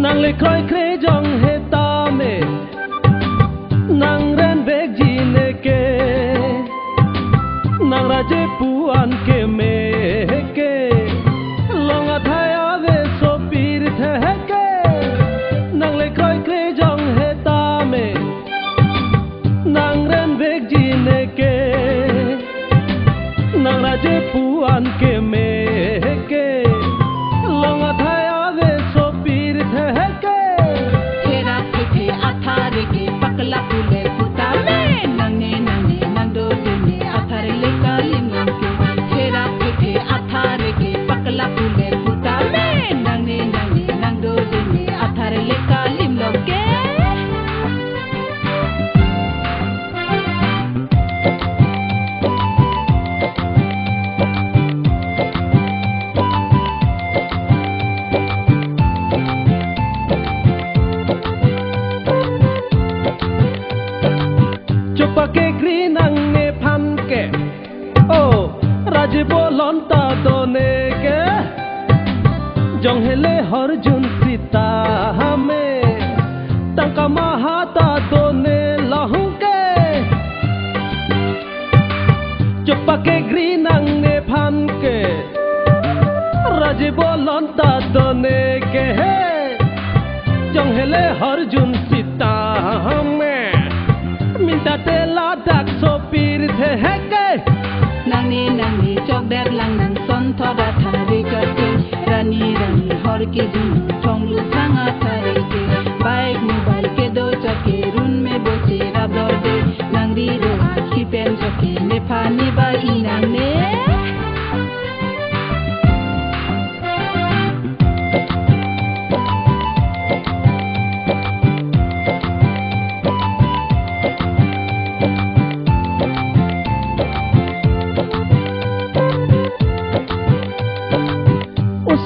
nàng lệ khói khế dòng hết ta mê nàng ren vek gì nê kê nàng ra chế pu an kê mê kê lòng à thay ave so pir the kê nàng lệ khói khế dòng hết ta mê nàng ren vek gì nê kê nàng ra chế pu an kê mê kê lòng à thay ave so pir the kê Hera keke athare ke pakla pule puta me nange nange nando dene athare le kalim ke hera keke athare ke pakla pule puta me nange nange nando dene athare le kalim ke Pake green ang ne pan ke oh raje bolon ta done ke jong hele har jun sita hame tangka mahata done lahu ke pake green ang ne pan ke raje bolon ta done ke jong hele har jun sita hame minta tela dak sopir the heke nange nange chok der lang nang son thoda thare kate rani rani hor ke jun chong lu thanga thare ke bike mobile ke do chake run me boche rador de nangri ro ki pen chake ne phani ba inang ne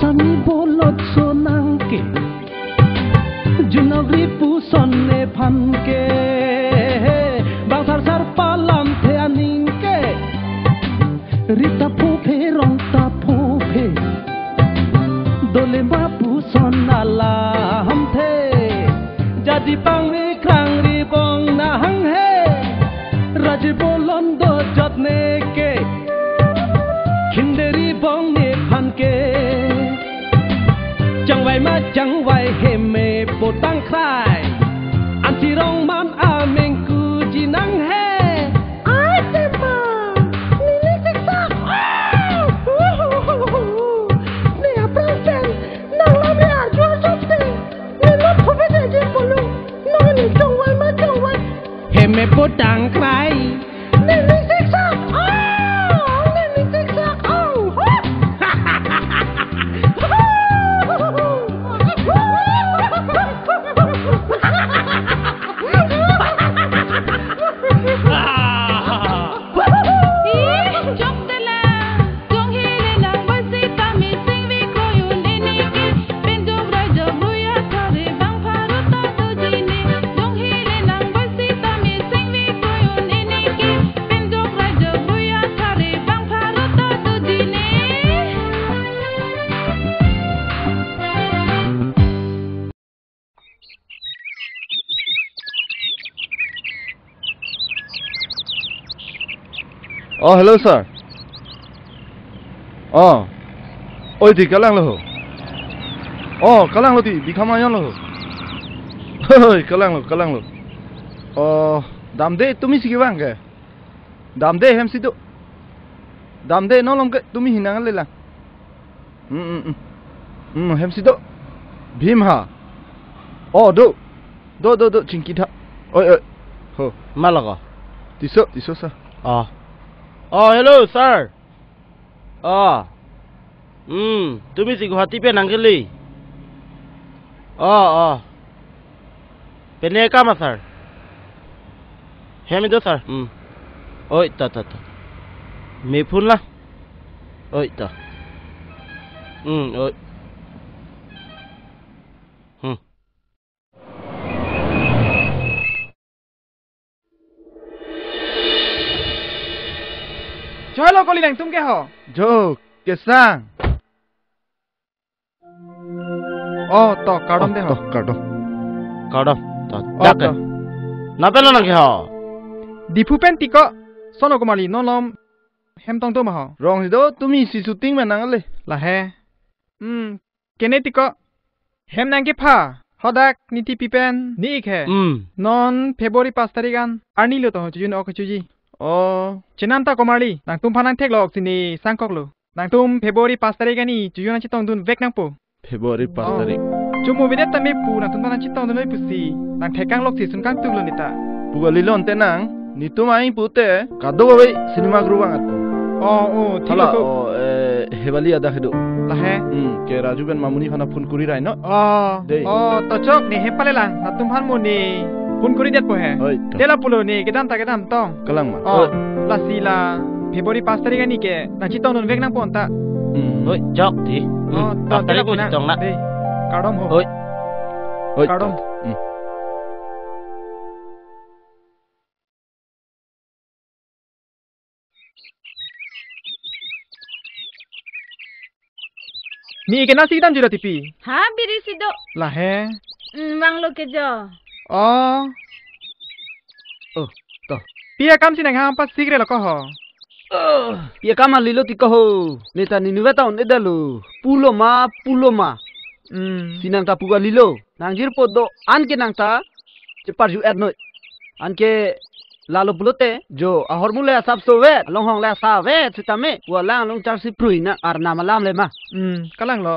Sami bolot sonang ke junagri pu sonne phan ke bang thar sar palam the aning ke rita phu phe rong ta phu phe dole ma pu sonala ham the jadi pang ri krang ri bong na hang he raji bolon do jatne ke khinderi bong ne phan ke chẳng vậy mà chẳng vậy hệ mê bộ tăng khai anh chỉ rong man à mình cứ chỉ nắng hè ai xem mà nini thích sao nè apple fan nang làm gì à chúa giúp đi nè nó không biết gì bộ luôn nó nè chẳng vậy mà chẳng vậy hệ mê bộ tăng khai nini thích sao nini thích sao Oh, hello, sir. Oh, oi di kalang lo. Oh, kalang lo di kamayan lo. Hoi, kalang lo. Oh, damde tumi sige bang ke? Damde hem situ. Damde nolong ke tumi hinangan le lang. Hem situ. Bhim ha. Oh, do cingkita. Oi. Ho, Malaga. tiso sa. Oh, hello, sir. Tumi si Guwahati pe nangkeli. Pene kama, sir. Hemi do, sir. Oi, ta. Me phun la. Oi, ta. Oi. Chalo Kolileng तुम क्या हो Jo, kesang. Oh, to kardom deh. Kardom. Kardom. To Oh, jak. to. Napelo na kho. Dipu pen tiko. Sono kumali nolom. Hem tong to maho. Rong hido tumi si shooting menang ale. Lah he. Kene tiko. Hem nang ke pha. Hodak niti pipen ni ikhe. Non February 5 tarikan. Arni lo to chujun ok chuji. Oh. Chenam ta komali. Nang tum phanang thek lok sini sangkok lo. Nang tum February 5 tarikani chujun chi tong dun vek nang po. February 5 tarik. Chumu bidet ta me pu nang tum phanang chi tong dun pusi. Nang thekang lok si sun kang tuk lo nita. Puga lilon tenang. Nitu mai pute. Kado bae cinema group bangat. Oh, Hala thilo ko. Hebali ada hido. Lah he. Ke Raju ben mamuni phana phone kuri rai no. Dei. To chok ni he pale lang na tum phan mo ni phun kuri det po he. Oi. Tela pulo ni kedam ta kedam tong. Kalang ma. La sila February 5 tarikani ke nang chi tong dun vek nang po ta. Oi, jak ti. Ta Tari ko tong na. Dei. Kardom ho. Oi. Kardom. Ni ke nasi dam jura tipi. Ha biri sido. Lah he. Bang lo ke jo. Oh. To. Pia kam sinang ha pas sigre lo ko ho. Pia kama lilo ti ko ho. Neta ni nuweta on edalu. Pulo ma. Sinang ta puga lilo. Nang jir podo an ke nang ta. Cepar ju ernoi. An ke lalo pulote jo ahor mule sab so ve long hong la sa ve chutame wa lang long char si prui na ar na malam le ma. Kalang lo.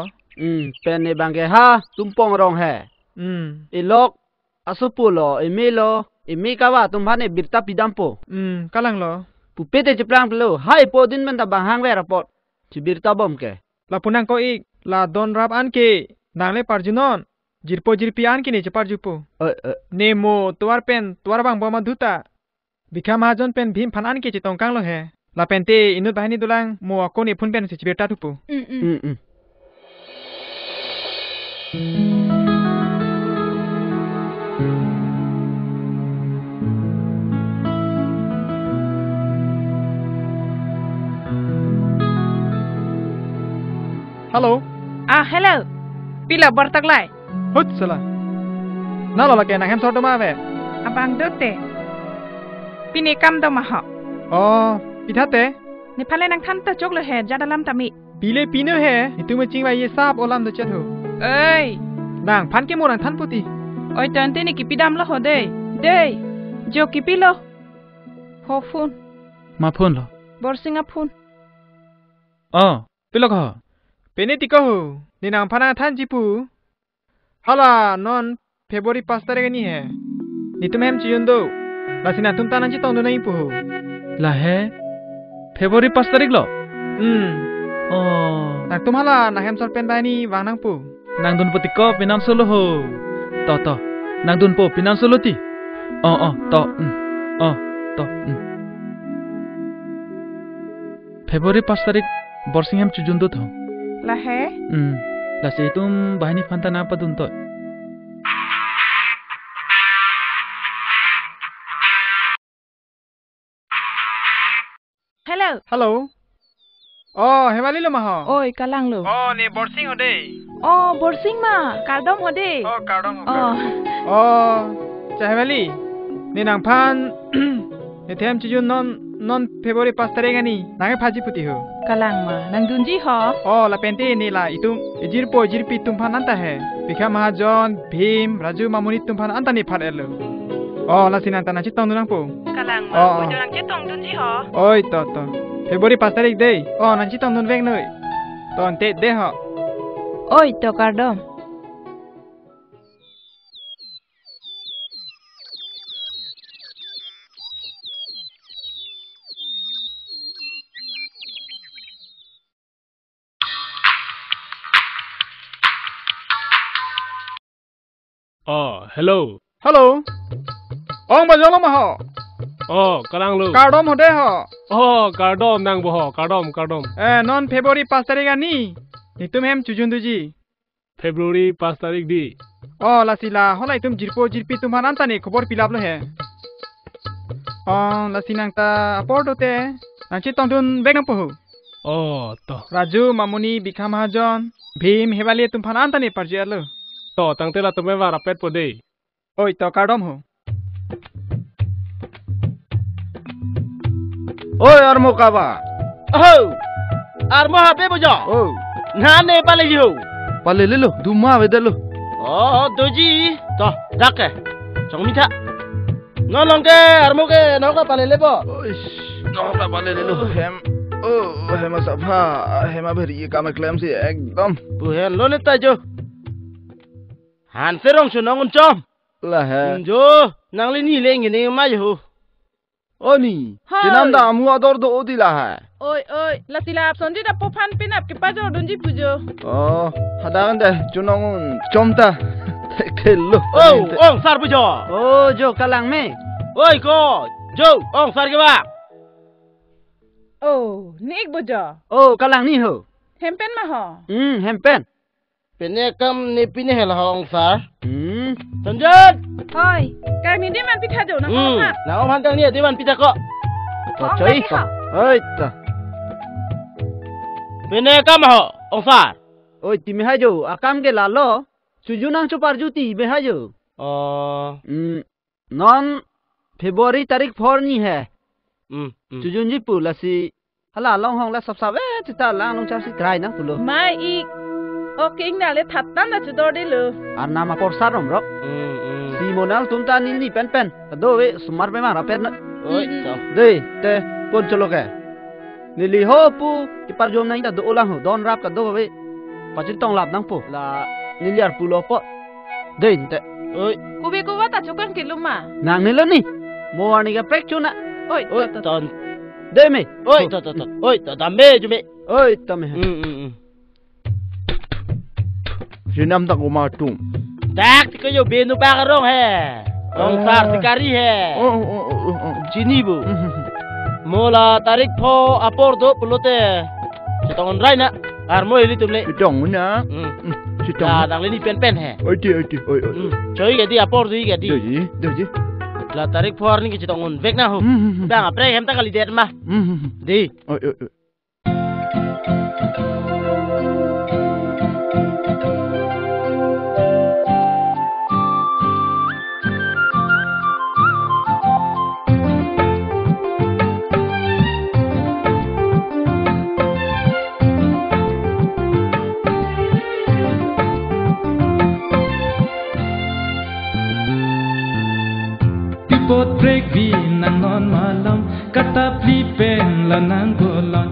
Pen ne bangke ha tumpong rong he. Elok asupulo emelo emikawa tumhane birta pidampo. Kalang lo. Pupete ceplang pelo hai po din men ta bang hang ve rapot. Cibirta bom ke. La punang ko ik la don rap an ke nangle parjunon. Jirpi an ke ni cepar jupo. Nemo tuar pen tuar bang boma duta. Bikha mahajon pen bhim phan an ke chitong kang lo he. La pente inut bahini dulang mo ko ni phun pen se chibirta tupo. Hello. Hello. Pila bertak lai. Hut sala. Na lo la ke nang hem sort ma ve. Abang dote. Pini kam do ma ha. Oh, pithate. Ni phale nang than ta chok lo he jadalam tami. Pile pino he. Itu me ching ba ye sap olam do chet ho. Oi. Nang phan ke mo nang than puti. Oi tan te ni kipidam lo ho de. De. Jo kipilo. Ho phun. Ma phun lo. Borsinga phun. Pilo ko. Pene tiko ho. Ni nang phana than jipu. Hala non February 5 tarik ni he. Ni tum hem chiyun do. La sina tum tanan chi tong do nai pu ho. La he February 5 tarik lo. Nang tum hala nang hem sor pen bai ni wang nang pu. Nang dun poti ko pinan solo ho. To. Nang dun po pinan solo ti. To. To. February 5 tarik Borsingham chujun do tho. La he. La se tum bahini phanta na padun to. Hello. Hebali lo ma ho. Oi kalang lo. Ni borsing ho de. Borsing ma. Kardom ho de. Kardom ho. Cha hebali. Ni nang phan ni them chujun non February 5 tarik ani nang phaji puti ho. Kalang ma. Nang dunji ho. La pente ni la itum jirpi tum phan anta he. Bikha mahajon Bhim Raju mamuni tum phan anta ni phat elo. La sinan ta na chitong dunang po. Kalang ma. Ko jang chitong dunji ho. Oi to. February 5 tarik de. Nang chitong dun vek noi. Ton te de ho. Oi to kardom. Hello. Ong ba jolo ma ho. Kalang lu. Kardom ho de ho. Kardom nang bo ho. Kardom. Non February 5 tarik ani. Ni tum hem chujun duji. February 5 tarik di. La sila holai tum jirpi tum han anta ni khobor pilap lo he. La sinang ta apor do te. Nang chitong dun vek nang po ho. To. Raju mamuni Bikha mahajon Bhim hebali tum phan anta ni parji alo. to tang te la to me va rapet po de. Oi to kardom ho. Oi armo kaba. Oh. Armo habe bojo. Oh. Na ne pale jo. Pale le lo, du ma ve de lo. Oh, doji. To, dak ke. Chong mi tha. No long ke armo ke no ka pale le bo. Oish, no ka pale le lo hem. Oh, hema sabha, hema bheri ka ma claim se ekdam. Bu hen lo ne ta jo. Han serong su nong chom. La he. Jo, nang le ni le ngi ne ma jo. Oni, jinam da amu ador do odi la hai. Oi, la silap sonji da pophan pinap ke pajo donji pujo. Oh, hadagan de junong chomta. Kello. Oh, ong sar pujo. Oh, jo kalang me. Oi ko, jo, ong sar ke ba. Oh, nik bojo. Oh, kalang ni ho. Hempen ma ho. Hempen. Pene kam ni pine hela ong sar. Sanjat. Oi, kang ni di man pitha jo na ho ha. Na ong han kang ni di man pitha ko. Choi ko. Oi ta. Pene kam ho, ong sar. Oi ti me ha jo, akam ke lalo. Sujunang chupar juti me ha jo. Non February tarik 4 ni hai. Sujun ji pu la si hala long hong la sap sap ta lang long chap si krai na pulo. Mai ik. Oking na le thattan na chudor de lo. Anna ma por sarom ro. Si monal tunta ni pen pen. Do we sumar pe mara pen na. Oi to. Dei te pon cholo ke. Ni li ho pu ki par jom nai ta do lang ho don rap ka do we. Pa chin tong lap nang pu la ni liar pu lo po. Dei te. Oi. Kubi kuwa ta chukan ki luma. Nang ni lo ni. Mo ani ka pek chuna. Oi ton. Dei me. Oi to. Oi to dambe ju me. Oi to me. Jinam da kuma tum. Dak ti ko yo benu pa ka rong he. Ong sar sikari he. Jini bu. Mola tarik pho apor do pulote. Chitong rai na. Armo ili tumle. Chitong na. La dang le ni pen he. Oi. Choi ke di apor du ke di. Doji. La tarik pho ni ke chitong un vek na ho. Bang apre hem ta kali det ma. Di. Oi. Pot break vi nang non malam kata pli pen la nang bolon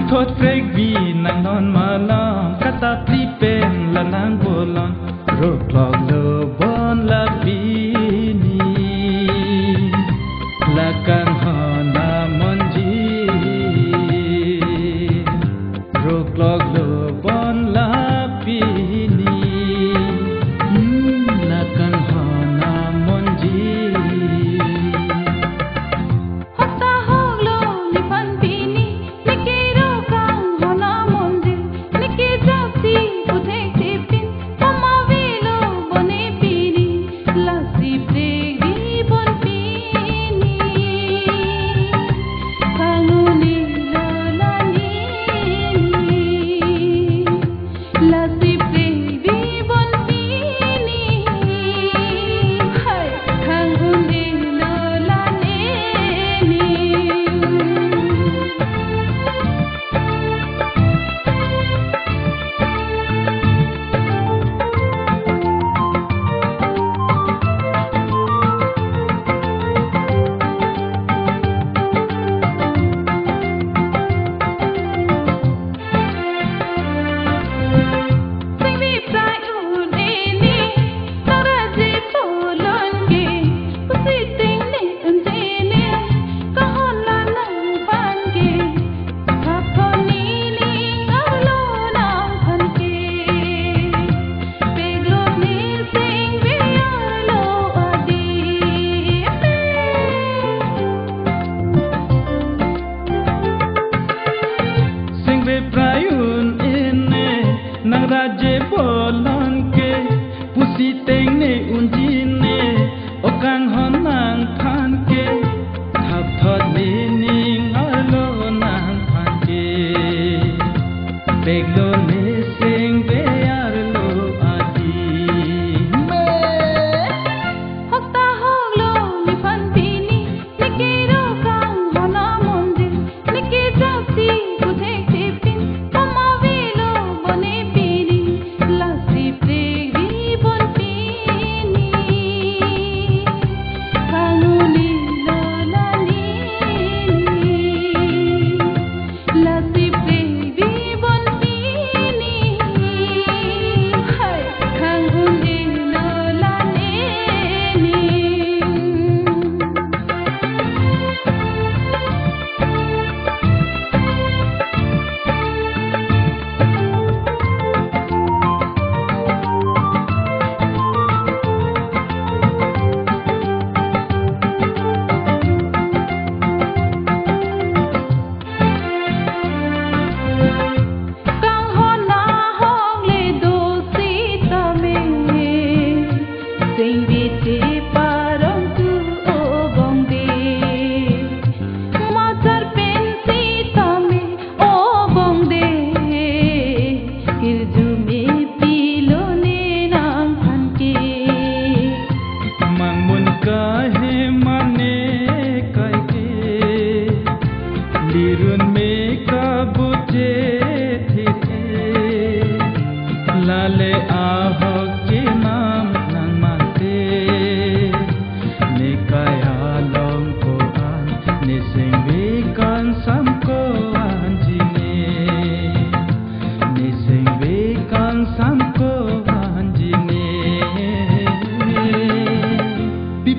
pot break vi nang non malam kata pli pen la nang bolon rock log lo bon la bini la kan hana monji rock log lo bon la bini la kan hana monji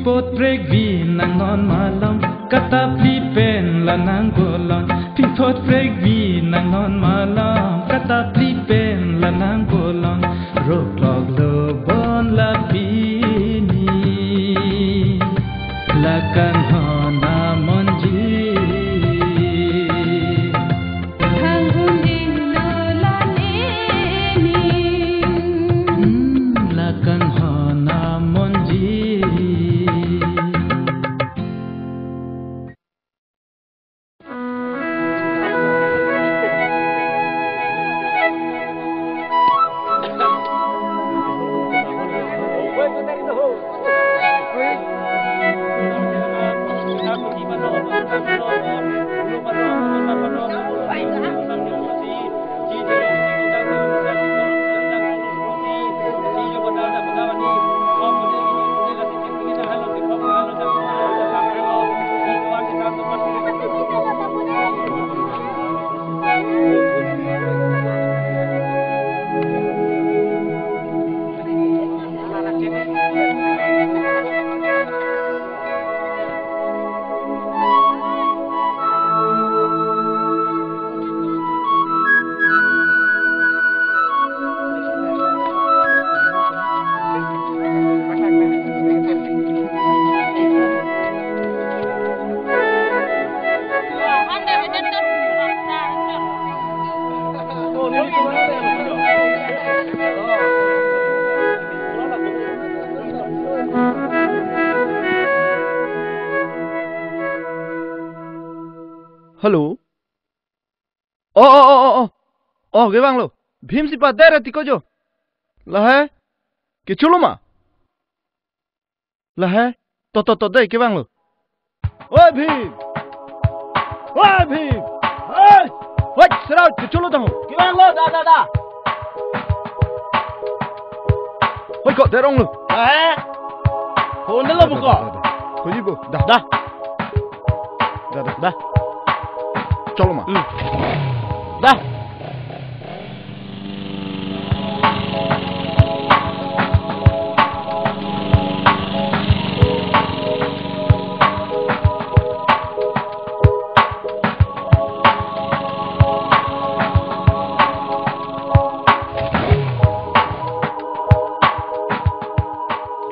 pot break vi nang non malam kata plipen la nang bolon ping pot break vi nang non malam kata plipen la nang bolon rok log lo bon la pini la kan hona monji Hello. Oh, cái bang lo. Bhim si pa dera tiko jo. La hai. Ke chulo ma. La hai. To dai cái bang lo. Oi Bhim. Oi Bhim. Oi. Oi, serau ke chulo dang. Cái bang lo, da. Oi ko derong lo. La hai. Hôn nó lo bu ko. Ko ji bu. Da. Cholo ma. Da.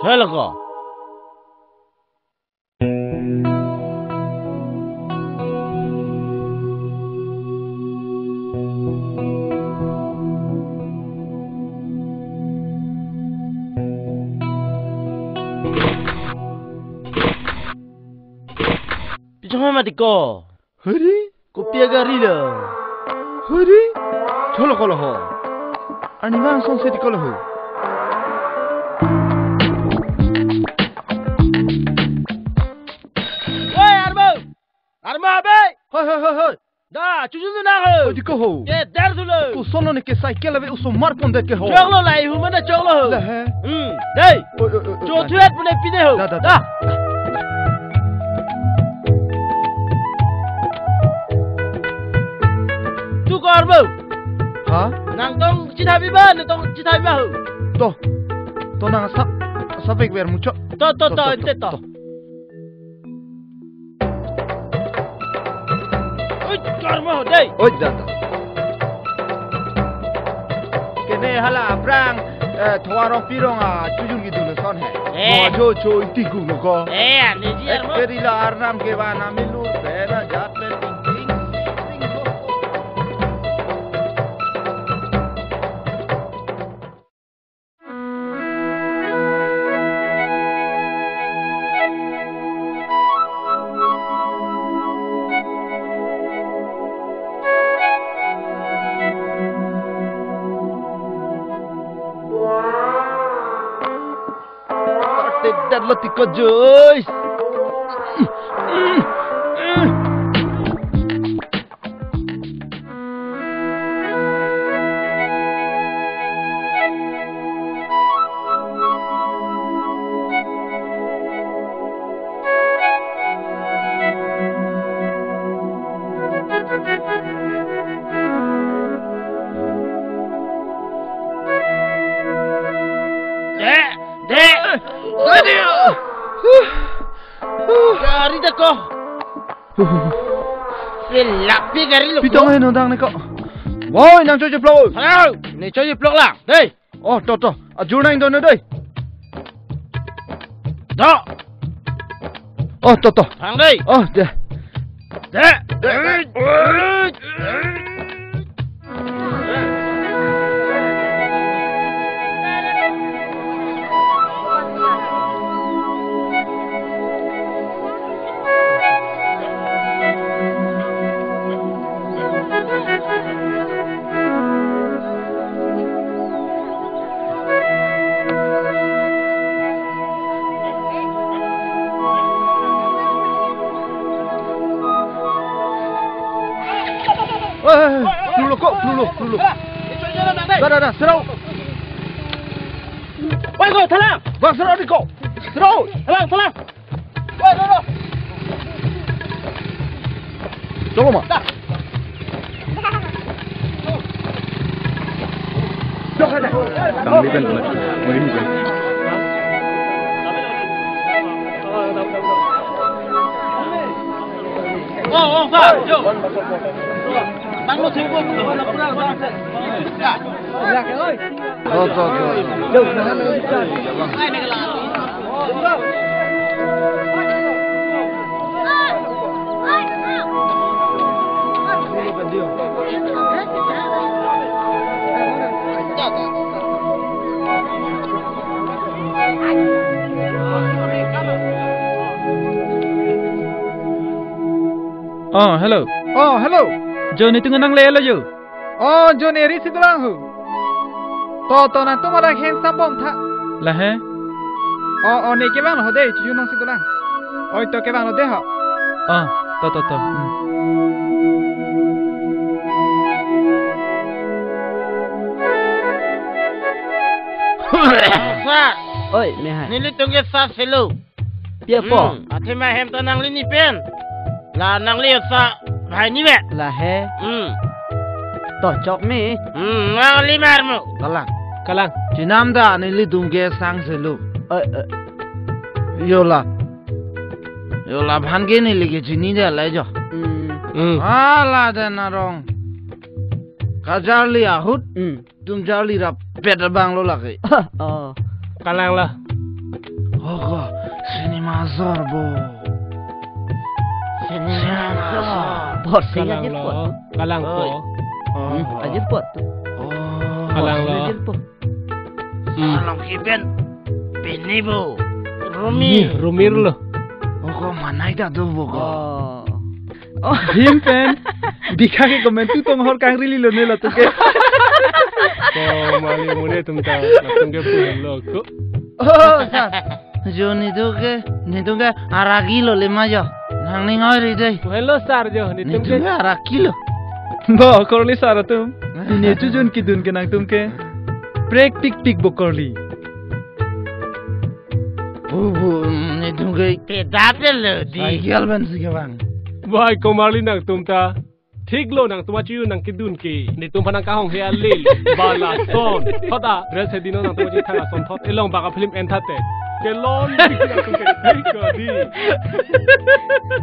Thế là có. Jangan mati ko. Hari? Kopi agari lo. Hari? Cholo ko lo ho. Ani mang son se ko lo ho. Oi Armo abe. Hoi. Da, cucu tu nak ho. Odi ko ho. Ye dar tu lo. Tu sono ne ke cycle ave uso mar pon de ke ho. Choglo lai hu mana choglo ho. La hai. Dei. Jo thuet pune pide ho. Da. Tu ko Armo. Ha? Nang tong cita biba, nang cita biba ho. To nang sa bek ver mucho. To, ente to. Oi, Armo, dei. Oi, da. Kene hala brang thwarong pirong a chujun gi dulu son hai. Mo jo iti gu no ko. Ni ji Armo. Kerila arnam ke bana milu bena jat pe ting. Dan letih kau Joyce. Gari dah kau. Selak pi gari lu. Pitong hai nondang ni kau. Boy, nang chơi plok. Hello, ni chơi plok lah. Đây. Oh, to. Ajur nang don đây. Đó. Oh, to. Thằng đây. Oh, đây. Pelulu. Dah, serau. Woi, kau tenang. Bang, serau ni kau. Serau. Tenang. Woi, dah. Tolong, Mak. Dah. Jom saja. Tang liban lah. Mau ini kan. Oh, Pak. Jom. Bang lo sibuk. Ya, oi. Oh. Jom, Hai ni kelas. Oh, hello. Jo ni tengah nang lelo jo. Oh, Jo ni ri sidulang hu. To na tu mala hen sambom tha. Lah he. Oh, ni ke bang lo de chu nang sidulang. Oi to ke bang lo de ha. Oh, to. Sat. Oi, me hai. Ni li tunggu sat selu. Pia po. Ati ma hem to nang li ni pen. La nang li sa hai ni me. Lah he. To chok me. Nang li mar mu. Kalang. Jinam da ni li dungge sang selu. Yola bhange ni lege jini da lai jo. Ala da narong. Kajarli ahut. Tum jarli rap peta bang lo lagi. Kalang lah. Oh, cinema zorbo. Bot sing aja pot. Kalang po. Aja pot. Kalang lo. Kalang kipen. Penibo. Rumir lo. Oh, mana ida tu bogo. Him pen. Dikha ke comment tu tong hor kang rili lo ne lo tu ke. Oh, mali mune tumta. Tungge pulang lo ko. Oh, Jo ni tu ke aragi lo lima jo. Nang ni ngoi dei. Hello sar jo ni Ni tu tungge. ke aragi lo. Bo korli sara tum. Ini jujun ki dun ke nang tum ke. Break tik bo korli. Ni tu ke Pedate lo di. cycle ben sige bang. Wai ko mali nang tumta. Thik lo nang tuma chiu nang kidun ki. Ni tum phanang ka hong he alil. Bala son. Thoda dress he dino nang tuma chi thanga son thot elong ba ka film enthate. Ke lon nang tum ke thik ko di.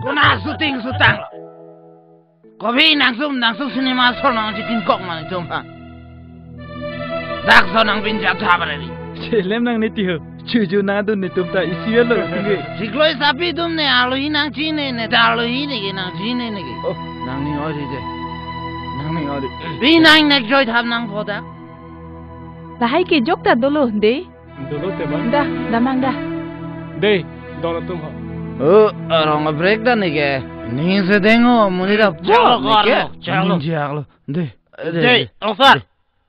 Kuna shooting sutang. Kobi nang sum cinema so nang chitin kok man tum pa. Dak so nang bin jap tha bare di. Chelem nang ni ti ho. Chuju na dun ni tum ta isi lo tinge. Sikloi sapi tum ne aloi nang chine ne daloi ne ke nang chine ne ke. Nang ni oi de. Bi nang nek joy tham nang phoda. Là hai ke jok ta dolo de. Dolo te ba. Da mang da. De, dolo tum ho. Arong break da ne ke. Ni se dengo muni da Chalo. Jalo. De. Sat.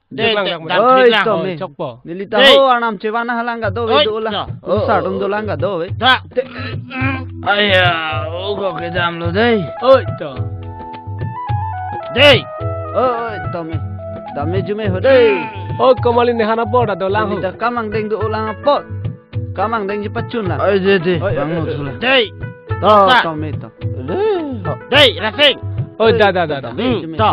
Oi, Tommy. Nilita ho anam chevana halanga do ve dola. Sartum dolanga do ve. Da. Aya, ugo ke dam lo dei. Oi to. Dei. Oi, Tommy. Dame jume ho dei. Oh, komali ne hana boda do lang ho. Nilita kamang deng do ulang pot. Kamang deng jepachun la. Oi, de. Bangu thula. Dei. To, Tommy to. Dei, Rafik. Oh, da. To.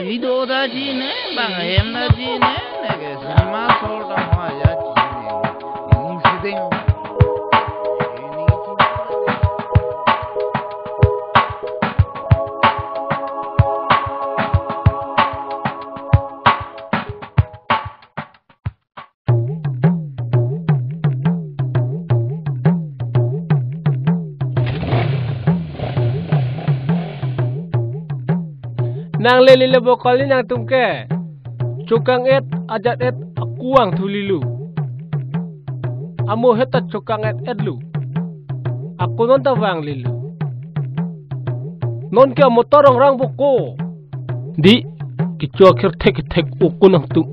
hidup dah cine, bang hem dah cine, nege semua sol dah maya cine. Ini sedang. Nang lele bokol ni nang tumke. Cukang et ajat et akuang tulilu. Amu heta cukang et lu. Aku non tawang lilu. Non ke motor orang boko. Di kicu akhir tek uku nang tum.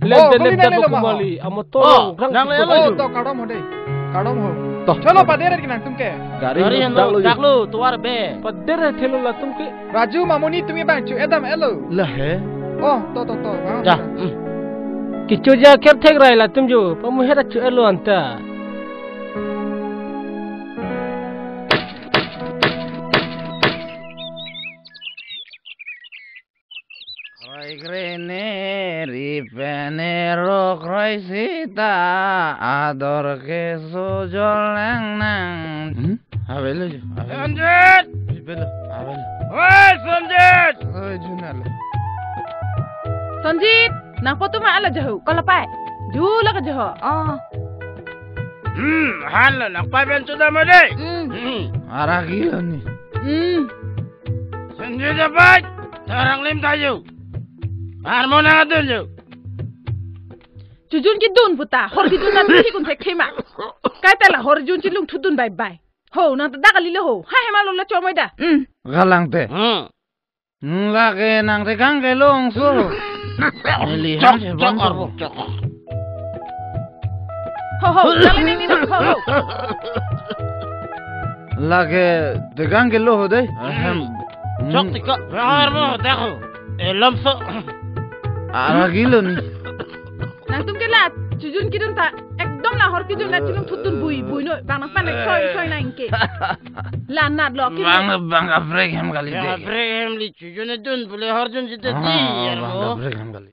Lende boko mali. Motor orang nang lele to kadam hode. Kadam ho. Chalo padere ki nang tumke. Gari daklu tuar be. Padere thelo la tumke. Raju mamuni tumi bang chu edam elo. Lah he. Oh to. Ja. Kicu ja akhir tek rai la tumju. Pamu hera chu elo anta. Krene ripene rok roi sita ador ke sojol nang. Abelo jo. Sanjit. Abelo. Oi Sanjit. Oi Junal. Sanjit, nang foto ma ala jahu. Kalau pai, jula ke jahu. Oh. Halo nak pai ben sudah made. Arah gila ni. Sanjit dapat. Orang lim tayu. Harmon ang adun jo. Jujun ki dun puta, hor ki dun na ti kun tek khema. Kai ta la hor jun chi lung thudun bai. Ho nang ta dagali le ho. Ha he ma lo la chomoi da. Galang te. Nga ke nang te kang ke long so. Eli ha je bon. Ho, dale ni ho. La ke te kang ke lo ho dai. Chok tika, harmo dekho. Lamso. Arah gila ni. Nang tum ke la, jujun ki dun ta ekdom la hor ki dun la chilung thudun bui no bang nang pan soi na inke. La nat lo ki. Bang afrek hem kali de. Afrek hem li jujun dun bule hor jun jite di yarmo. Afrek hem kali.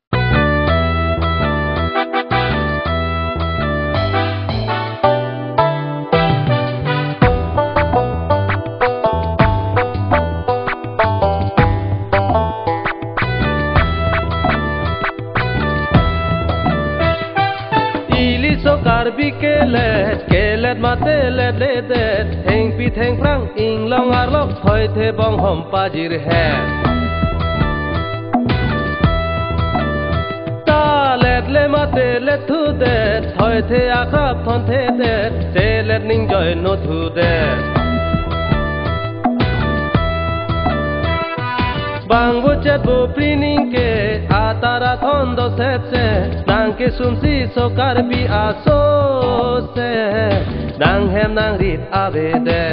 Karbi kelet mate let heng pi theng prang ing long arlok thoi the bong hom pajir he ta let le mate let thu de thoi the akrap thon the de se let ning joy no thu de bang bo chat bo prining ke atara thon do se nang ke sumsi so karbi aso se nang hem nang rit abede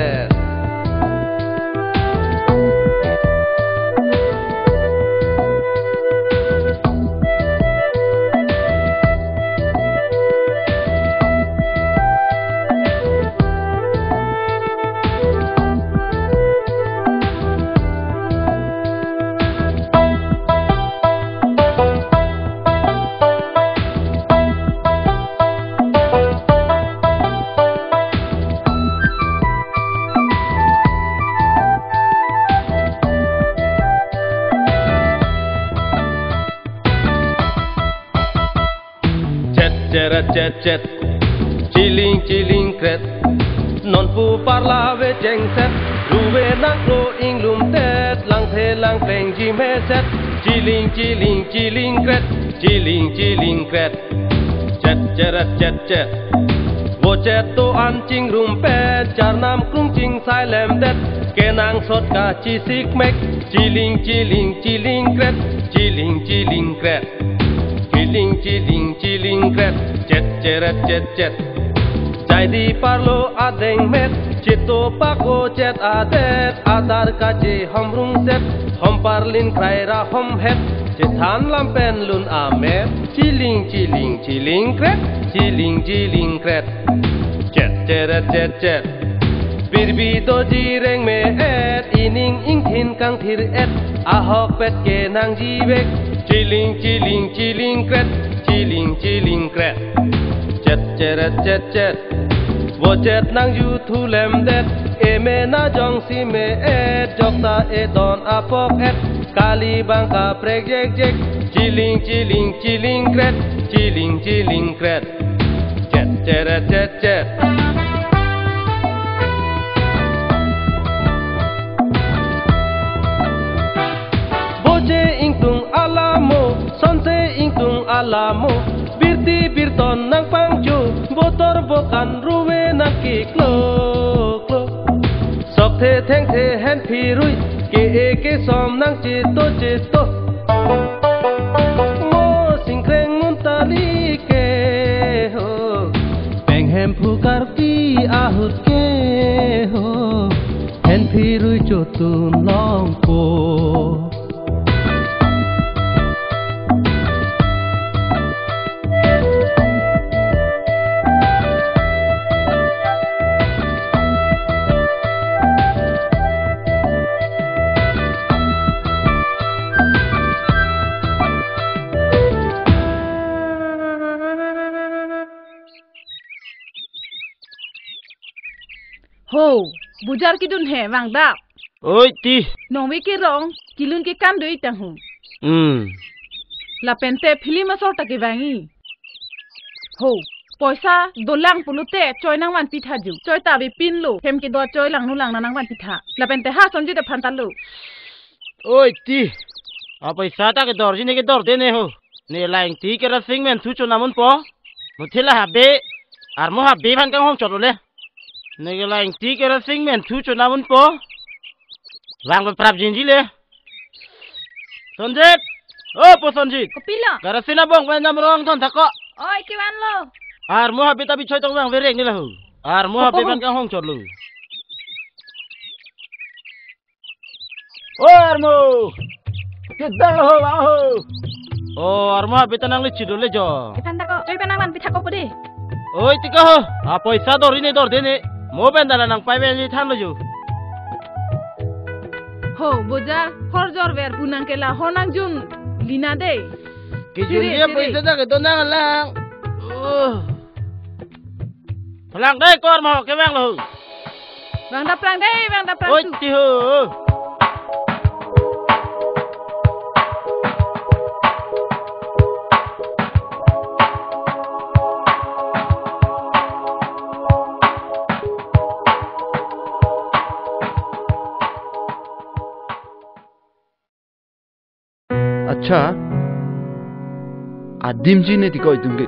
Cet ciling kret non pu parlave jengset ruwe naklo inglum tet lang pleng jime set ciling kret cet wo cet to an ching rum pe char nam krung ching sai lem det kenang sot ka chi sik mek ciling kret ciling kret cet jai di parlo adeng met chito pako cet adet adar ka je hamrung set hom parlin kraira hom het cethan lampen lun amet ciling kret cet birbi to jireng me et ining ing thin kang thir et ahok pet ke nang jibek chiling chiling chiling kret chiling chiling kret chet cheret chet chet wo chet nang ju thu lem det eme na jong si me et jokta e don apok et kali bang ka prek jek jek chiling chiling chiling kret chiling chiling kret chet cheret chet chet boje ingtung alamo sonse ingtung alamo birti birton nang pangju botor bokan ruwe naki klo klo sok the theng the hen phirui ke som nang chito mo singkreng muntali ke ho peng hem phukar pi ahut ke ho hen phirui chotun long po Ho, bujar kidun he wang da. Oi ti. Nong wi ki rong, kilun ki kan doi tang hu. La pente film asor ta ki wangi. Ho, poisa dolang pulute choi nang wan pitha ju. Choi ta bi pin lu, hem ki do choi lang nu lang nang wan pitha. La pente ha sonji de phantal lu. Oi ti. A paisa ta ke dor jine ke dor de ne ho. Ne laing ti ke ra sing men thu chu namun po. Muthila habe ar mo habe phan kang hong chot le. Nega laing ti ke ra sing men thu chu namun po. Wang ba prap jinji le. Sonjit. Oh po Sonjit. Kopila. Gara sina bong ban nam rong thon thako. Oi ki wan lo. Ar mo habe ta bi choi tong wang verek ni la hu. Ar mo habe phan kang hong chot lu. Oh ar mo. Kita ho wa ho. Oh ar mo habe ta nang le chido le jo. Ipan ta ko choi panang wan pitha ko pudi. Oi tika ho. A paisa dori ne dor de ne. Mo ben dala nang pai ben ni than lo ju. Ho bujar hor jor ver punang kela honang jun lina de. Ki jun dia paisa ta ke to nang lang. Lang dai kor mo ke wang lo. Wang da prang dai, wang da prang. Oi ti ho. अच्छा आदिम जी ने दिखाई तुमके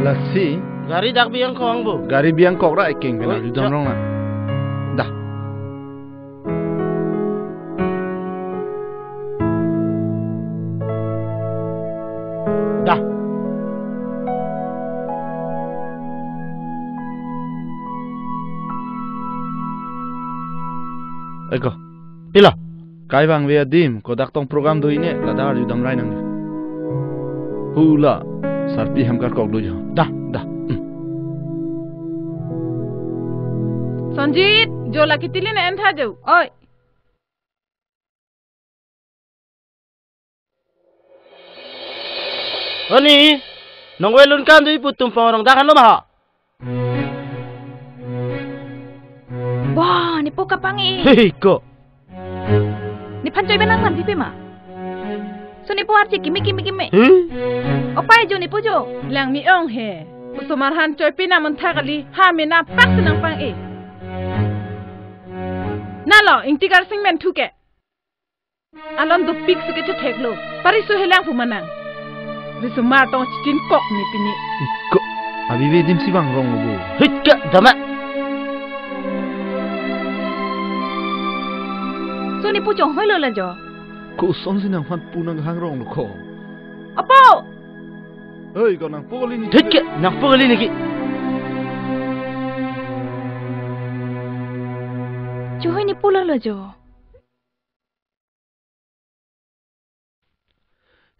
लस्सी Gari dak biang kong bu. गाड़ी बियांग कोकरा एकिंग बेना जुदम रोंग ना दा Dah. एको Pila. kai bang we adim kodak tong program do ine ladar judam rai nang hula sarti hamkar kok do jo Dah. Sonjit, jo la kitilin en tha jo. Oi. Oni. Nong welun kan dui putum pang dah kan lo ma. Wah, ni po kapangi. Hei ko. Ni pancoy benang man pipi ma. So ni po arci kimi. Opai jo ni po jo. Lang mi ong he. Usumarhan coy pina menthakali ha mina pak senang pang e. Nalo ing tigar sing men thuke. Alon do pik suke chu theklo. Pari su helang fumanang. Bisumar tong chitin kok ni pini. ko abi we dim si bang rong bu Hikka dama. So ni po chong hoi lo la jo. ko son sinang fan punang hang rong lo ko Apo. oi ko nang poli ni Hikka nak puli ni ki. Chuhoi ni pula lo jo.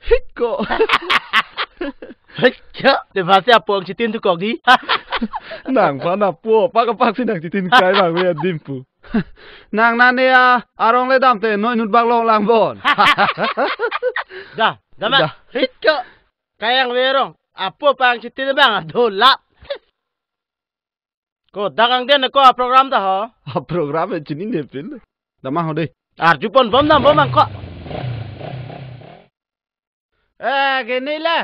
hikko Hikka. De bahasa apa ang chitin tu kok di? Nang pana po pak si nang titin kai bang we dimpu. Nang nane arong le dam te noi nut bak long lang bon. Dah, damat. Hit ke. Kayang werong. Apa pang titin bang adolap. Ko dagang den ko program dah ho. Program chini ne pil. Damah ho dei. Arjupon bom nam bom ko. Gini le.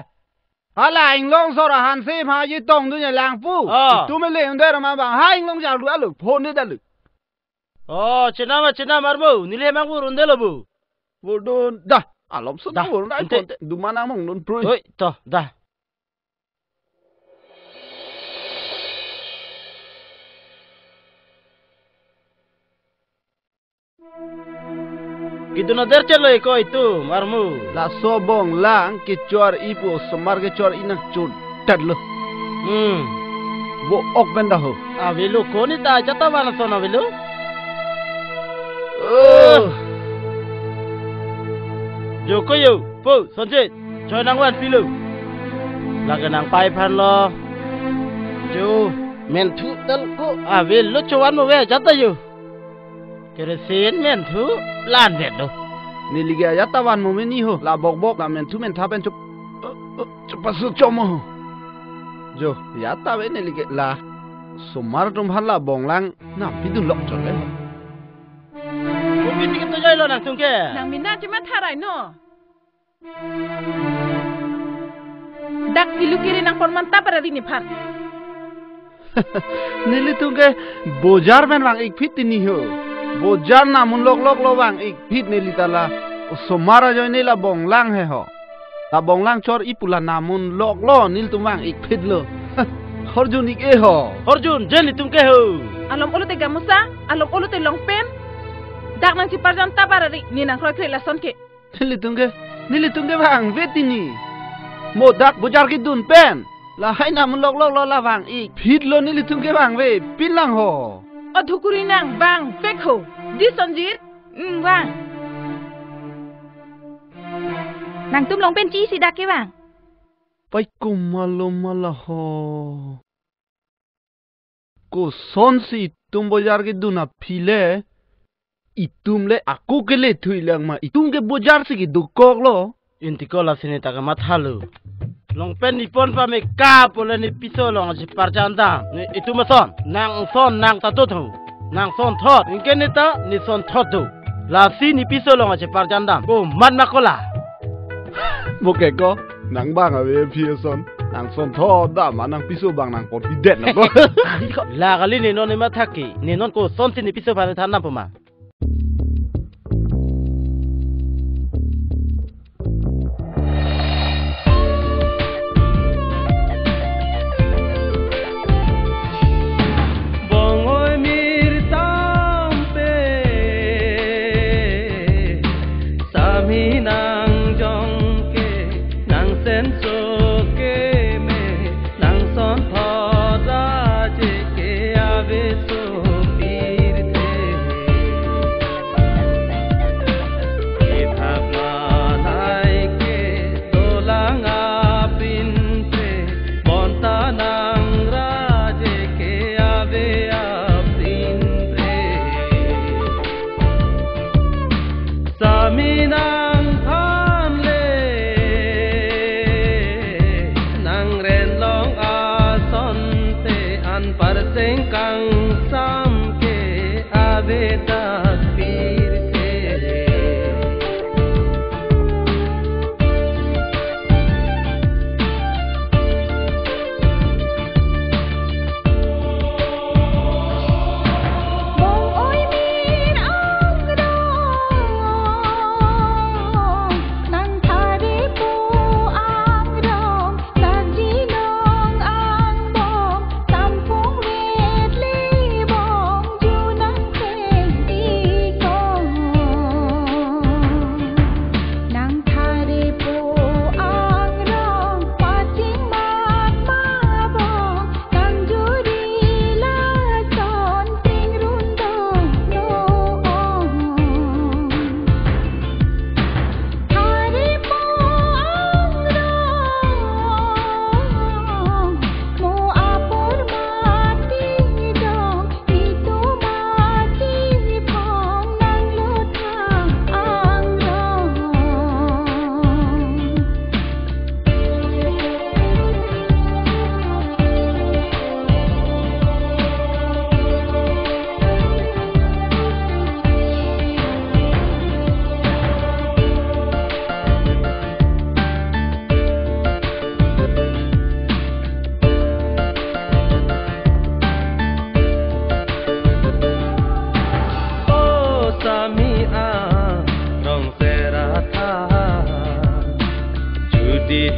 Hala anh long so ra han sim ha yi tong du nya lang pu. Tu me le unde ra ma bang ha anh long ja lu alu phone ne dalu. Cina marmu. Nilai mang burun deh lobu. Bodon dah. Alam so dah burun dah. Du mana mang non pro. Oi, toh dah. Kitu na der chalo iko itu marmu. La sobong lang ke chor ipo somar ke chor inak chut tadlo. Wo ok benda ho. Avilu koni ta jata wana son avilu. Joko yo, po sonje, choi nang wan pilu. Laga nang pai phan lo. Jo, men thu dal ko avilu chuan mo we jata yo. Keresin men thu lan vet lo. Ni liga jata wan mo meni ho. La bok la men thu men thapen chup. Pasu chomo. Jo, jata we ni liga la. Somar tum hala bonglang na pidun lok chon le. Bukit itu jai lo nang tungke. Nang minna cuma tharai no. Dak pilu kiri nang pon mantap pada dini pan. Nili tungke bojar men bang ik fit ni ho. Bojar namun lok lo bang ik fit nili tala. Somara joy nila bonglang he ho. La bonglang chor ipula namun lok lo nil tumang ik fit lo. Horjun ik e ho. Horjun jeli tungke ho. Alom ulu te gamusa, alom ulu te longpen. Dak nang ciparjan tabarari ni nang kroy la sonke. Nili tungke bang vetini. Mo dak bojar ki dun pen. La hai namun lok lo la bang ik fit lo nili tungke bang ve pilang ho. Odhukuri nang bang fek ho. Di sonjit bang. Nang tum longpen chi si dak ke bang. Pai kumalo ho. Ko son si tum bojar ki dun a phile. Itum le aku ke le thui lang ma itum ke bojar si ki dukok lo. Inti ko la sini taka mathalu. Long pen ni pon pa me ka pole ni piso long si parjanda. Ni itu mason nang tatut ho. Nang son thot. Inke ni ta ni son thot tu. La si ni piso long si parjanda. Ko man makola. Mo ke ko nang bang a we phi son. Nang son thot da ma nang piso bang nang pot bidet na ko. La kali ni non ni mathaki. Ni non ko son si ni piso pa than na puma. Saminang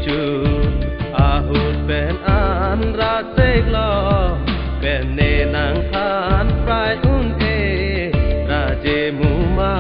chu ahut ben an ra sek lo ben ne nang khan prai un e ra je mu ma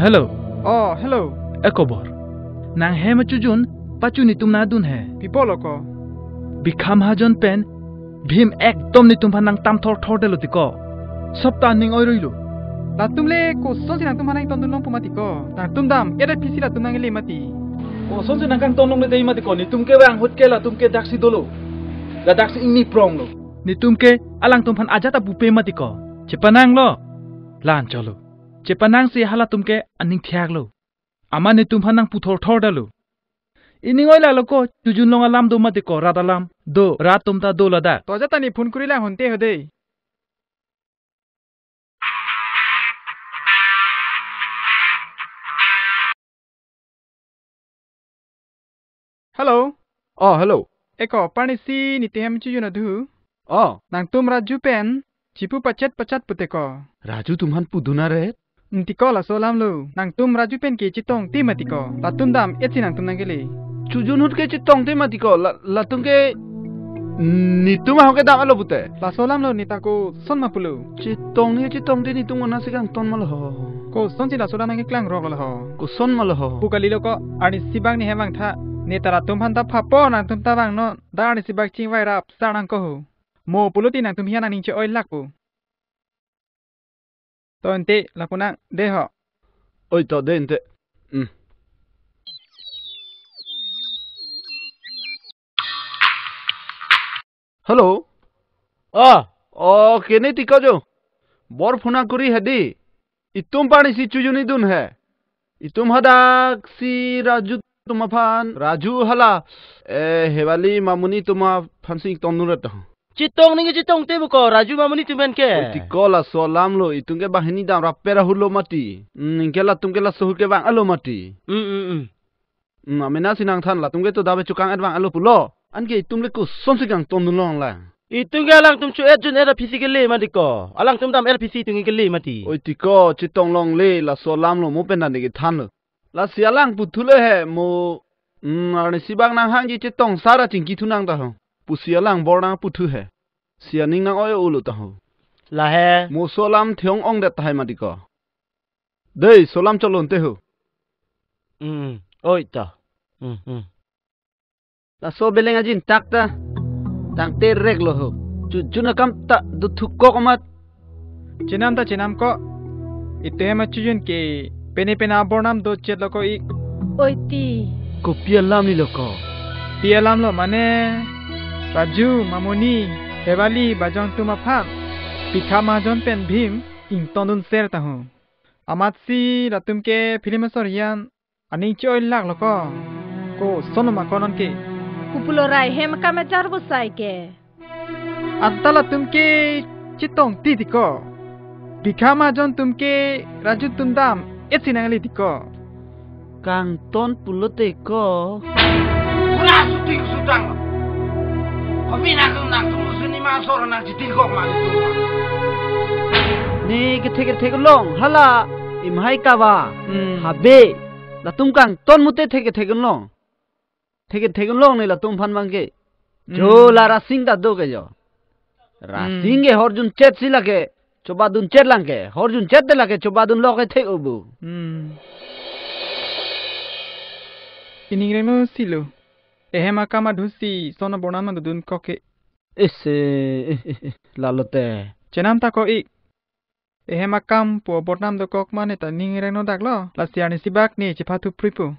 hello. Hello. Ekobor. Nang he machujun pachu ni tum na dun hai. People ko. Bikham hajon pen bhim ekdom ni tum phanang tam thor thor delo tiko. Sapta ning oi roilo. La tumle ko son sinang tum hanang tondun long pumati ko. Nang tum dam era pisi la tum nang le mati. Ko son sinang kang tondong le dei mati ko ni tum ke wang hot ke la tum ke daksi dolo. La daksi ing ni prong lo. Ni tum ke alang tum phan ajata bupe mati ko. Chepanang lo. Lan cholo. Chepanang se hala tumke aning thiak lo amane tum phanang puthor thor dalo ining oila loko tujun longa lam do mate ko radalam do rat tumta do lada to jata ni phone kurila honte hode hello hello eko panisi ni tehem chujuna du nang tum raju pen chipu pachat pute ko raju tumhan puduna re Tiko la solam lo nang tum raju pen ke chitong ti matiko la tum dam etsi nang tum nangeli chujun hut ke chitong ti matiko la tum ke ni tum ha ke dam alo pute la solam lo ni tako son ma pulu chitong ti ni tum na sikang ton mal ho ko son chi la solam nang klang rog lo ho ko son mal ho pukali lo ko ani sibang ni hemang tha ne tara tum han ta phapo nang tum ta bang no da ani sibak ching vai rap sanang ko ho mo puluti nang tum hian ning che oi lak pu to ente la punang de ho oi to de ente hello kene tika jo bor phuna kuri hedi itum pani si chujuni dun hai itum hadak si raju tuma phan raju hala hewali mamuni tuma phansing tonurat Chitong ninge chitong te buko raju mamuni tumen ke tikola solam lo itunge bahini dam rapera hulo mati ningela tumge la sohu ke bang alo mati amena sinang than la tumge to dabe chukang ad bang alo pulo ange itumle ko sonsikang tondulong la itunge alang tum chu ejun era physically mati ko alang tum dam era physically tunge ke le mati oi tiko chitong long le la solam lo mo pena nige than la sialang puthule he mo arni sibang nang hangi chitong sara chingki thunang da ho pusialang borna puthu hai sianing nang oy ulu ta ho la he mo solam thiong ong de tai mati ko dei solam cholon te ho oi ta la so beleng ajin takta tang te reglo ho juna kam ta du thuk ko mat chinam ta chinam ko itema chujun ke pene pena bornam do chet loko ik Oiti. Kopi alam ni loko. Pi alam lo mana? Raju, Mamoni, Hevali, Bajong Tumapam. Pikha majon pen bhim, ing tondun ser tahu. Amatsi ratum ke film sorian, aning choy lak loko. Ko sonoma konon ke. Kupulorai hem kamajar busai ke. Antala tumke chitong titiko. Pikha majon tumke Raju tundam etsinangali tiko. Kang ton pulote ko. Ulah suting sudang. Kami nak tunggu sini masuk nak jitil kok mana tu. Ni kete long hala imhai kawa. Habe la tum kang ton mute teke long. Teke long ni la tum phan mangke. Jo la rasing da do ke jo. Rasing ke horjun chet sila ke. Coba dun chet lang ke. Horjun chet de la ke coba dun lo ke tek ubu. Iningreno silo. Ehema kama dhusi sono bonama dudun koke. Ese lalote. Chenam ta ko ik. Ehema kam po botnam do kok mane ta ningreno daklo. Lasiani sibak ni chipatu pripu.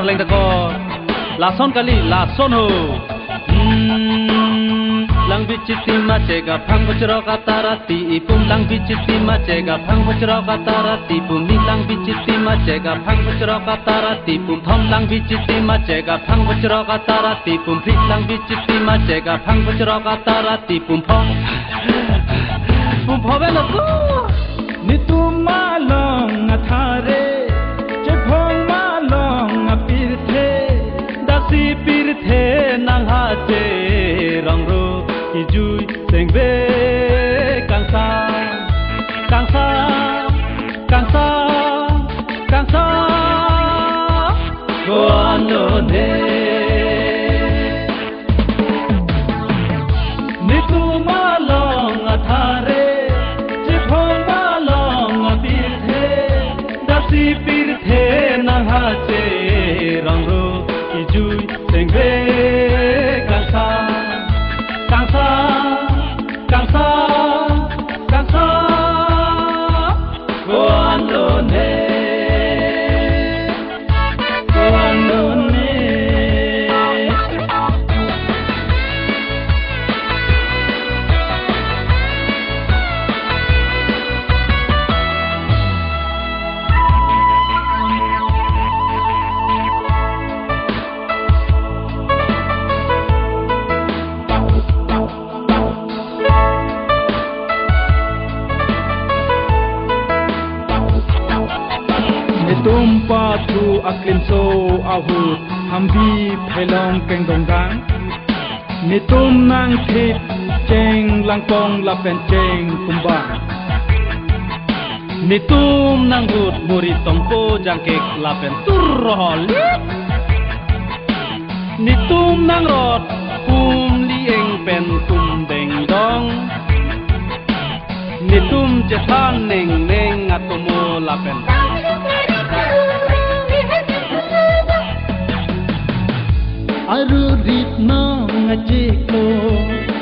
Leng tako lason kali lason ho lang bichiti machega phang bachro ka tarati ipum lang bichiti machega phang bachro ka tarati pum ni lang bichiti machega phang bachro ka tarati pum thom lang bichiti machega phang bachro ka tarati pum phik lang bichiti machega phang bachro ka tarati pum phove na ko ni tu malong athare pirthe nang ha che rong ro ki jui seng ve kang sa go ano ne ni tu malong athare che phong malong pirthe dasi pirthe nang ha che rong ro Jui seng ve kang sa go ano ne Tumpa tu aklim so ahut hambi phelong keng dong dang ni tum nang thit cheng lang pong la pen cheng kumba ni tum nang gut muri tongpo jangkek la pen turhol ni tum nang rot lieng pen tum deng dong ni tum jethan neng neng atomo la pen Aru rit no ngajiko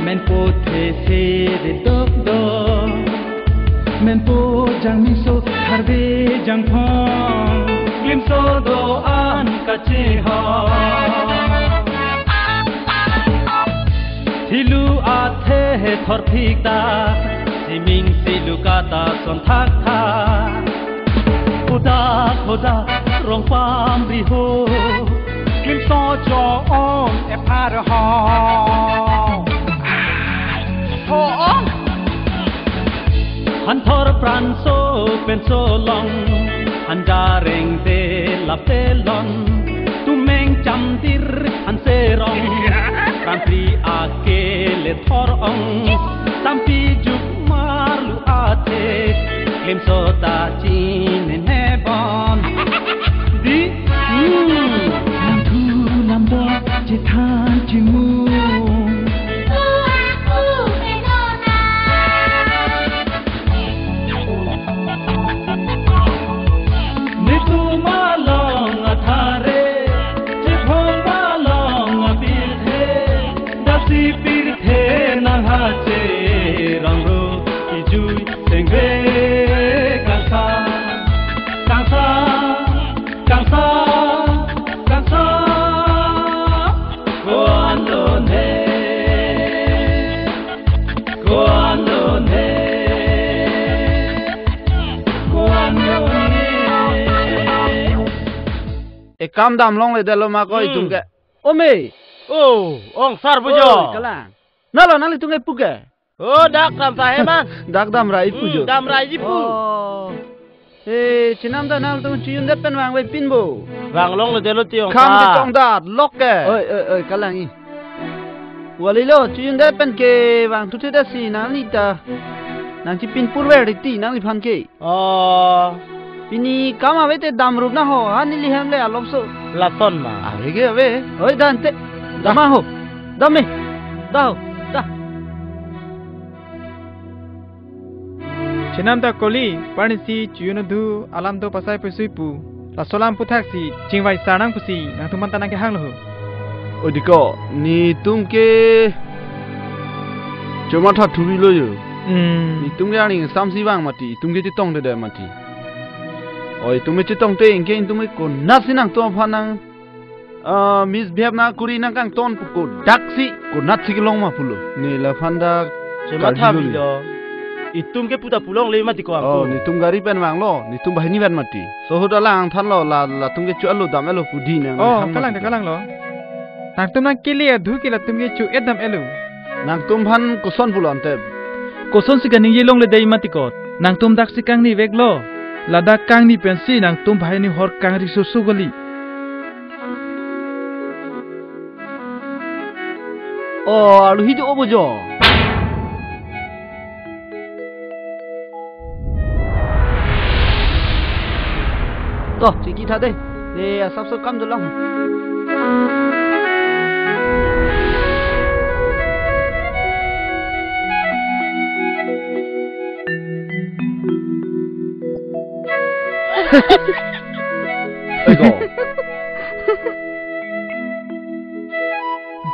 men po the se re dok do men po jang mi so harbe jang phong lim so do an ka che ha thilu a the thor thik ta siming silu ka ta son thak tha khoda rong pam ri ho Kim so jo on e par ho on Han thor pran so pen so long Han dareng te lap te lon Tu meng cham dir han se rong Pran pri a ke le thor ong Tampi juk mar lu a te Kim so ta chin ne bon Di cam đam long lại đây lo mà coi tung cái ôm mày ông sar bujo cái là nó là nó lại tung cái pu cái dak dam saya man dak dam rai pu jo dam rai ji pu chinam ta nang tung chuyên đất bên vàng với pin bù vàng long lại đây lo tiong cam thì tông đạt lock cái cái là gì wali lo chuyên đất bên cái vàng thu thế đó gì nang ni ta nang chỉ pin pur về đi nang đi phan cái Pini kama vete dam rup na ho ani li ham le alom so la ton ma arege ave oi dan te dama ho dame dao da chinam ta koli panisi chuyunadu alam do pasai pesui pu la solam puthak si chingwai sanang pusi nang tuman tanang ke hang lo odiko ni tumke choma tha thuri lo yo ni tumke ani samsi bang mati tumke ti tong de mati oi tumke ti tong te ingke tumke ko nasinang to phanang mis bhebna kuri nang kang ton ko daksi ko natsi long ma pulo ni la phanda chema tha bi lo itum ke puta pulong le mati ko ang ni tum gari pen wang lo ni tum bahini pen mati so hoda lang than lo la tum ke chu alu dam elo pudi nang kalang lo nang tum nang kili adhu ki la tum ke chu edam elo nang tum phan koson pulon te koson sikaning yelong le dei mati ko nang tum dak sikang ni vek lo lada kang ni pensi nang tum bahini hor kang ri su gali alu hi jo obojo to chỉ kỹ thật đây để sắp sắp cắm được lòng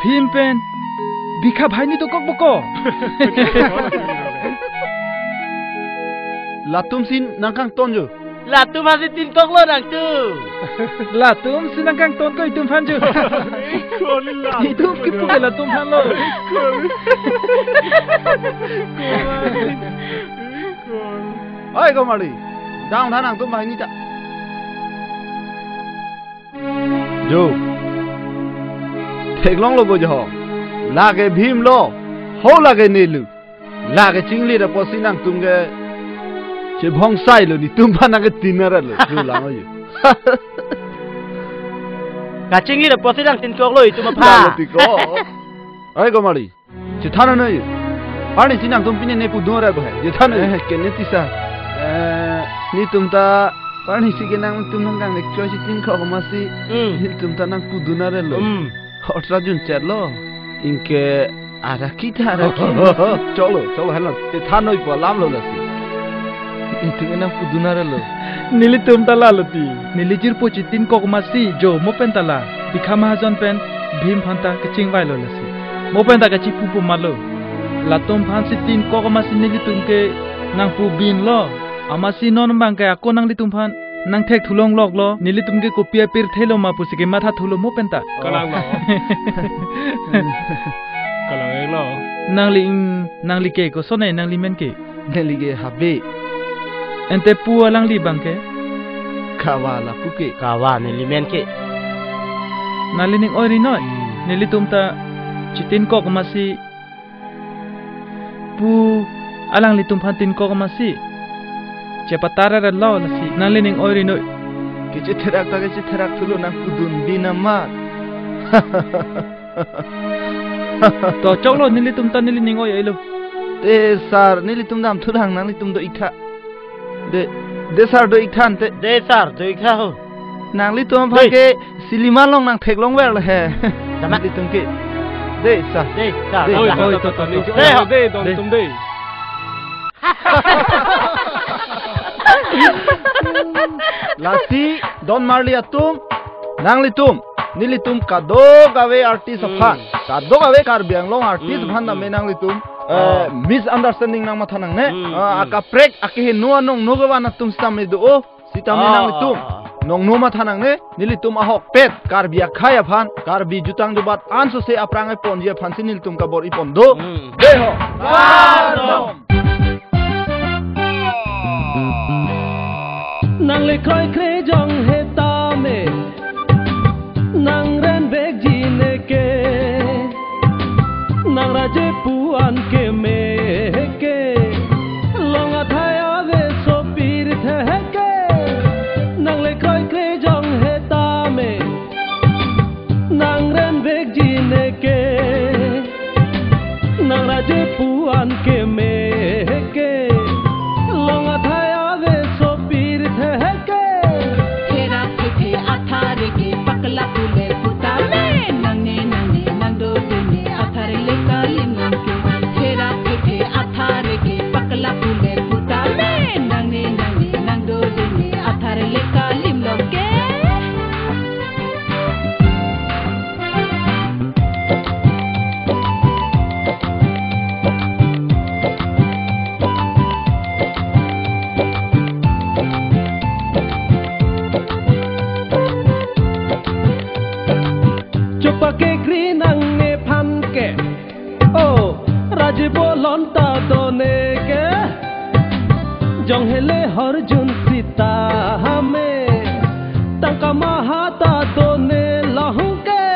Bhim pen bika bhai ni to kok boko latum sin nangkang ton jo là tu phan tin kok lo nang tu là tum sinang kang ton ko itum phan ju itum ki pu la tum phan lo oi ko mari dang thanang tum mai ni ta jo thek long lo bo jo la ke bhim lo ho la ke ne lu la ke chingli da po sinang tum ke che bhong sai lo ni tum phan na ke tinara lo jo la yo ka chingli da po sinang tin kok lo i tu ma pha ti ko ai ko mari che thana na yo ani sinang tum pine ne pu do ra bo hai je thana ke ne ti sa ni tum ta pani si ke nang tum nang kang le choi si tin kho ma si ni tum ta nang pu du na re lo otra jun chat lo inke ara ki cholo hala te thanoi po lam lo la si itu nang pu du na re lo nili tum ta la lo ti nili jir po chi tin kok ma si jo mo pen ta la bikha ma jon pen bhim phan ta ke ching vai lo la si mo pen ta ka chi pu pu ma lo la tum phan si tin kok ma si nili tum ke nang pu bin lo ama si non bang ka ko nang li tum phan nang thek thulong lok lo nili tum ke ko pia pir thelo ma pu si ke matha thulo mo pen ta kalang lo nang li ke ko sonai nang li men ke neli ge habe ente pu alang li bang ke kawala pu ke kawa ne li men ke nali ning oi ri noi nili tum ta chitin kok ma si pu alang li tum phan tin kok ma si chepatara ra lo la si nali ning oi ri noi ke che therak thulo nang kudun binama to choklo nili tum ta nili ning oi elo te sar nili tum dam thurang nang li tum do ikha de sar do ikhan te de sar do ikha ho nang li tum pha ke silima long nang thek long wer la he tama li tum ke de sar oi to de don tum de lasi don marli atum nang li tum nili tum kado gawe artist apha kado gawe kar biang long artist bhan na me nang li tum misunderstanding nang matha nang ne aka prek ake no nong no gawa na tum sam do o sitame nang li tum nong no matha nang ne nili tum ahok pet kar bia khaya phan kar bi jutang do bat anso se aprang pon je phan sinil tum ka bor ipon do de ho nang le khoi kre jong he ta me Arjun Sita hame tangka mahata done lahungke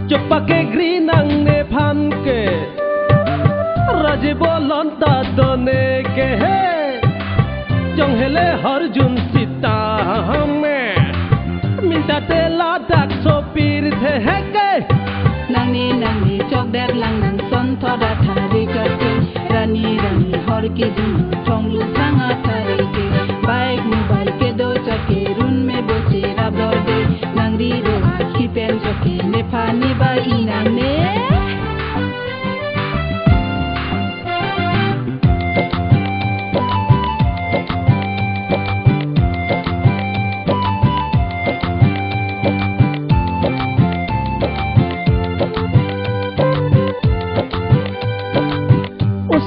chopake grinang ne phanke raje bolon ta done ke he jonghele Arjun Sita hame minta tela dak sopir the heke nangni chok der lang nang son thoda thari kate rani hor ke dun chonglu sanga thari ke bike mobile ke do chake run me boche rabor de nangri ro kipen chake ne phani ba inang ne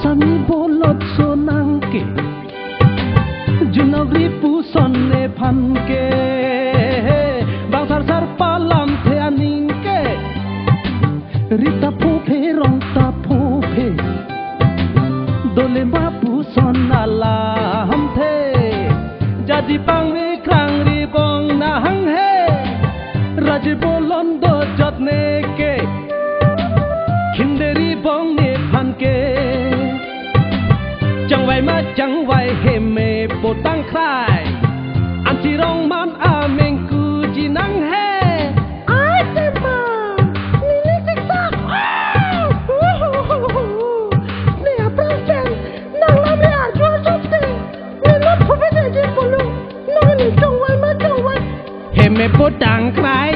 Sami bolot sonangke Junagri pusonne phanke Bangsar sar palam the aningke Rita phophe rongta phophe Dole ma puson alam the Jadi pangwe krang ri bong na hang he Raji bolon do jotne ke Khinderi bong ne phanke chẳng vay he me potang khai an chi rong man a meng ku ji nang he ai te ma ni ni tik tak ni a prang chen nang la me a chua chop te ni lo pho pe de ji polo no ni chong wai he me potang khai